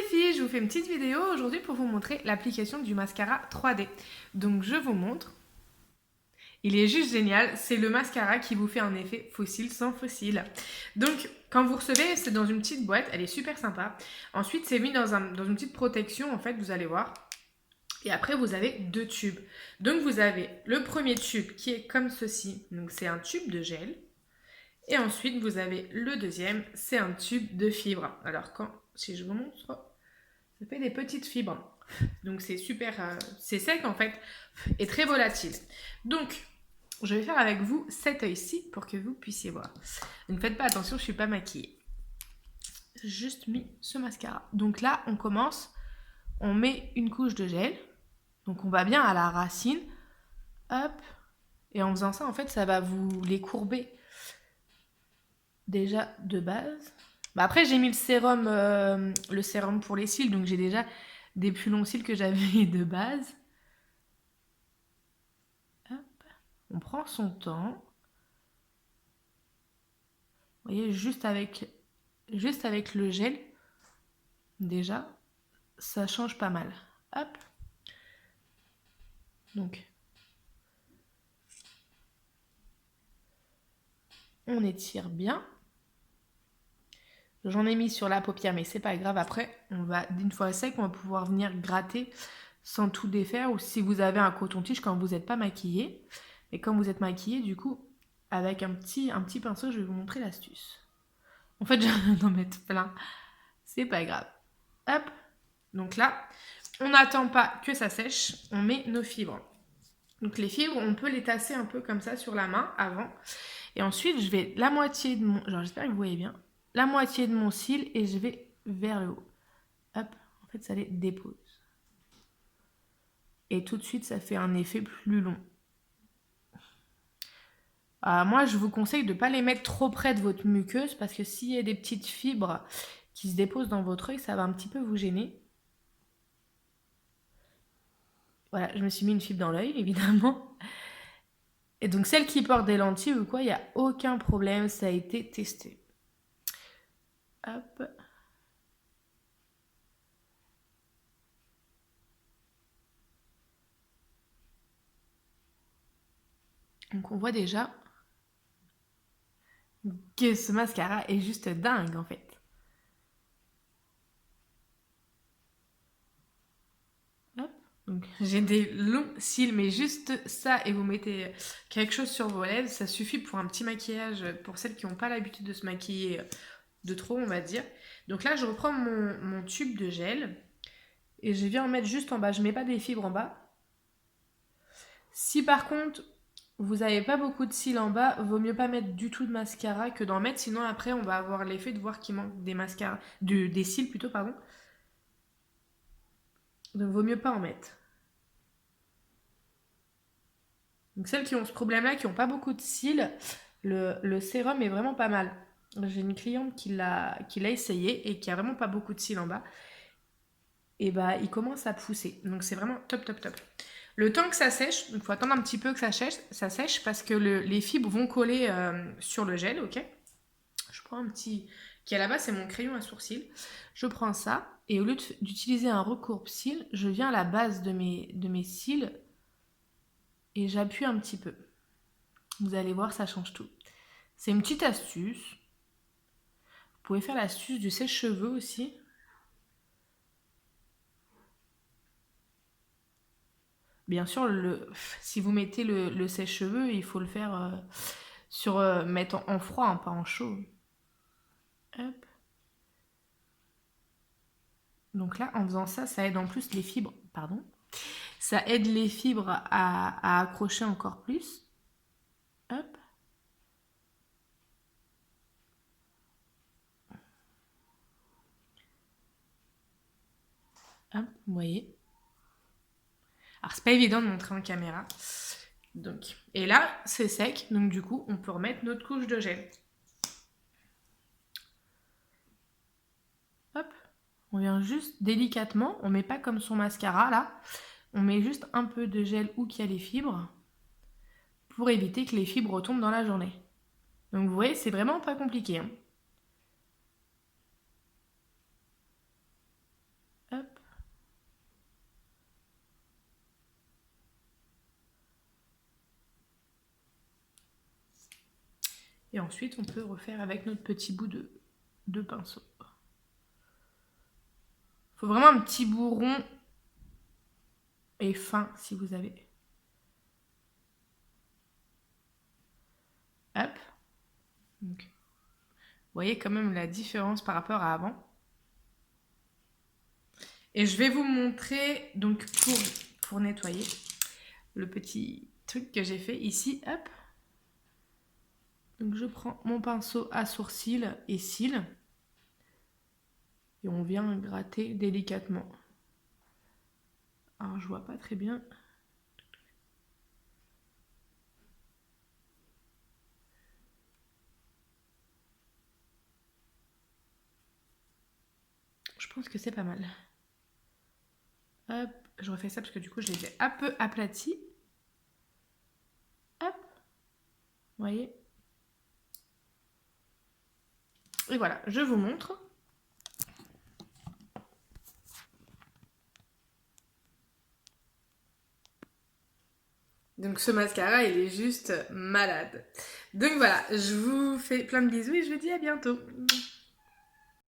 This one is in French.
filles, je vous fais une petite vidéo aujourd'hui pour vous montrer l'application du mascara 3D. Donc je vous montre. Il est juste génial, c'est le mascara qui vous fait un effet fossile sans fossile. Donc quand vous recevez, c'est dans une petite boîte, elle est super sympa. Ensuite c'est mis dans une petite protection en fait, vous allez voir. Et après vous avez deux tubes. Donc vous avez le premier tube qui est comme ceci, donc c'est un tube de gel. Et ensuite vous avez le deuxième, c'est un tube de fibres. Alors si je vous montre, ça fait des petites fibres. Donc c'est super, c'est sec en fait et très volatile. Donc je vais faire avec vous cet œil-ci pour que vous puissiez voir. Ne faites pas attention, je ne suis pas maquillée. J'ai juste mis ce mascara. Donc là on commence, on met une couche de gel. Donc on va bien à la racine. Hop. Et en faisant ça en fait ça va vous les courber déjà de base. Bah après j'ai mis le sérum pour les cils, donc j'ai déjà des plus longs cils que j'avais de base. Hop. On prend son temps. Vous voyez, juste avec le gel, déjà, ça change pas mal. Hop. Donc, on étire bien. J'en ai mis sur la paupière, mais c'est pas grave. Après, d'une fois sec, on va pouvoir venir gratter sans tout défaire. Ou si vous avez un coton-tige quand vous n'êtes pas maquillé. Et quand vous êtes maquillé, du coup, avec un petit pinceau, je vais vous montrer l'astuce. En fait, je viens d'en mettre plein. C'est pas grave. Hop. Donc là, on n'attend pas que ça sèche. On met nos fibres. Donc les fibres, on peut les tasser un peu comme ça sur la main avant. Et ensuite, je vais la moitié de mon... Genre, j'espère que vous voyez bien. La moitié de mon cil et je vais vers le haut. Hop. En fait, ça les dépose. Et tout de suite, ça fait un effet plus long. Moi, je vous conseille de ne pas les mettre trop près de votre muqueuse parce que s'il y a des petites fibres qui se déposent dans votre œil, ça va un petit peu vous gêner. Voilà, je me suis mis une fibre dans l'œil, évidemment. Et donc, celles qui portent des lentilles ou quoi, il n'y a aucun problème, ça a été testé. Hop. Donc, on voit déjà que ce mascara est juste dingue, en fait. Hop. Donc, j'ai des longs cils, mais juste ça, et vous mettez quelque chose sur vos lèvres, ça suffit pour un petit maquillage, pour celles qui n'ont pas l'habitude de se maquiller de trop, on va dire. Donc là, je reprends mon tube de gel, et je viens en mettre juste en bas. Je ne mets pas des fibres en bas. Si par contre, vous n'avez pas beaucoup de cils en bas, vaut mieux pas mettre du tout de mascara que d'en mettre, sinon après on va avoir l'effet de voir qu'il manque des mascaras, des cils plutôt, pardon. Donc vaut mieux pas en mettre. Donc celles qui ont ce problème-là, qui n'ont pas beaucoup de cils, le sérum est vraiment pas mal. J'ai une cliente qui l'a essayé et qui a vraiment pas beaucoup de cils en bas. Et bah il commence à pousser. Donc c'est vraiment top, top, top. Le temps que ça sèche, il faut attendre un petit peu que ça sèche parce que les fibres vont coller sur le gel, ok. Je prends un petit... qui est là-bas, c'est mon crayon à sourcils. Je prends ça et au lieu d'utiliser un recourbe-cils, je viens à la base de mes cils et j'appuie un petit peu. Vous allez voir, ça change tout. C'est une petite astuce. Vous pouvez faire l'astuce du sèche-cheveux aussi. Bien sûr, si vous mettez le sèche-cheveux, il faut le faire mettre en froid, hein, pas en chaud. Hop. Donc là, en faisant ça, ça aide en plus les fibres, pardon, ça aide les fibres à accrocher encore plus. Hop. Hop, vous voyez. Alors, c'est pas évident de montrer en caméra. Donc, et là, c'est sec, donc du coup, on peut remettre notre couche de gel. Hop. On vient juste délicatement, on met pas comme son mascara là, on met juste un peu de gel où qu'il y a les fibres pour éviter que les fibres retombent dans la journée. Donc vous voyez, c'est vraiment pas compliqué. Hein. Et ensuite, on peut refaire avec notre petit bout de pinceau. Il faut vraiment un petit bout rond et fin si vous avez. Hop. Donc, vous voyez quand même la différence par rapport à avant. Et je vais vous montrer, donc pour nettoyer, le petit truc que j'ai fait ici. Hop. Donc je prends mon pinceau à sourcils et cils. Et on vient gratter délicatement. Alors je vois pas très bien. Je pense que c'est pas mal. Hop, je refais ça parce que du coup je les ai un peu aplatis. Hop, vous voyez. Et voilà, je vous montre. Donc ce mascara, il est juste malade. Donc voilà, je vous fais plein de bisous et je vous dis à bientôt.